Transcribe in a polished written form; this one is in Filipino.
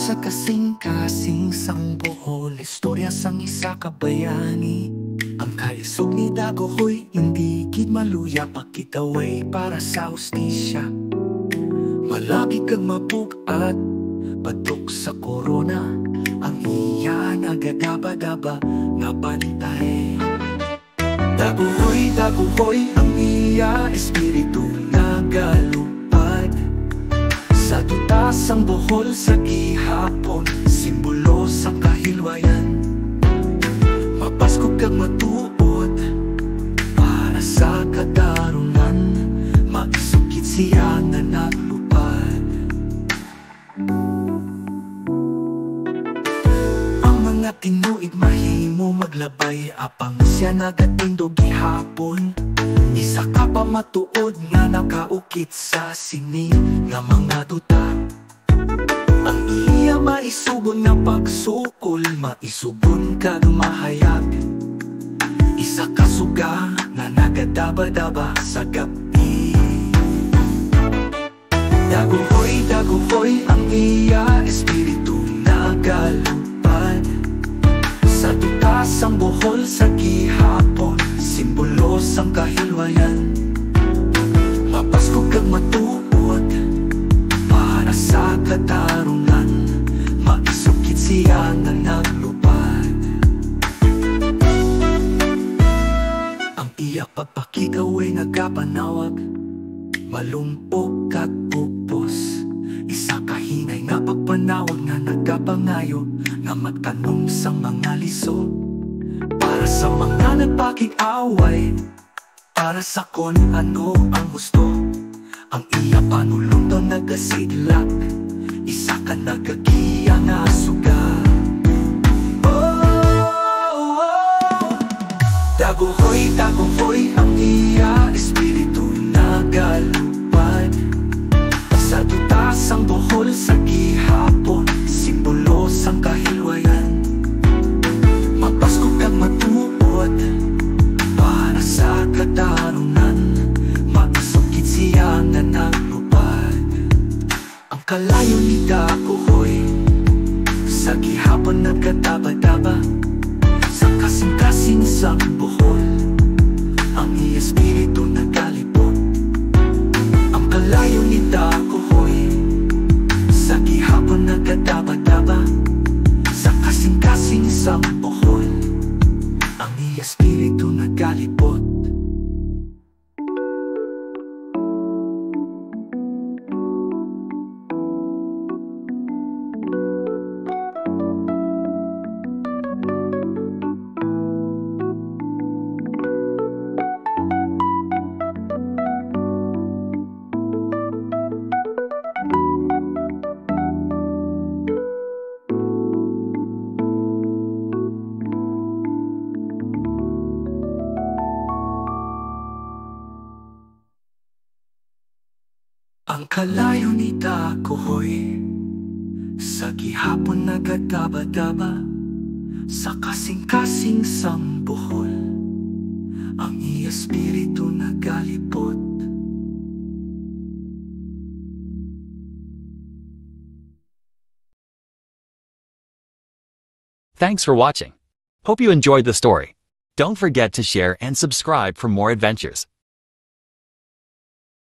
Sa kasing-kasing sang Bohol, istorya sang isa ka bayani. Ang kaisog ni Dagohoy, hindi gid maluya, pakitaway para sa hustisya. Malapit kang mabugat, patok sa korona, ang iya nagadaba-daba nga bantay. Dagohoy, Dagohoy, ang iya espiritu nagalupad sa tutas ang Bohol sa gihapon, simbolo sa kahilwayan. Mapasko kang matuod para sa katarungan, magsukit siya na naglupad. Ang mga tinuig mahimo maglabay, apang siya nagatindog gihapon. Isa ka pa matuod nga nakaukit sa sining nga mga duta. Ang iya maisubon nga pagsukol, maisubon kag mahayag. Isa ka suga nga nagadaba-daba sa gabi. Dagohoy, Dagohoy, ang iya espiritu nagalupad sa tutas ang Bohol sa gihapon, simbolo sang kahilwayan. Mapasko kang matuod para sa katarungan, maisukit siya nga naglupad. Ang iya pagpakigaway nagapanawag, malumpok kag pupos. Isa kahinay nga pagpanawag nga nagapangayo, nga magtanong sa mga liso. Para sa mga nagpakig-away, para sa kon ano ang gusto. Ang iya panulong daw nagasidlak, isa ka nagagiya nga suga. Oh, oh. Dagohoy, Dagohoy, ang iya espiritu nagalupad sa tutas ang Bohol sa gihapon, simbolo sang kahilwayan. Mapasko kang matuod para sa katarungan, maisukit siya nga naglupad. Ang kalayo ni Dagohoy sa gihapon nagkataba-taba sa kasing-kasing sang Bohol, ang iya espiritu nagalipot. Ang kalayo ni Dagohoy sa gihapon nagkataba-taba sa kasing-kasing sang Bohol, ang iya espiritu nagalipot. Ang kalayo ni Dagohoy sa gihapon nagadaba-daba sa kasing-kasing sang Bohol, ang iya espiritu nagalipot. Thanks for watching. Hope you enjoyed the story. Don't forget to share and subscribe for more adventures.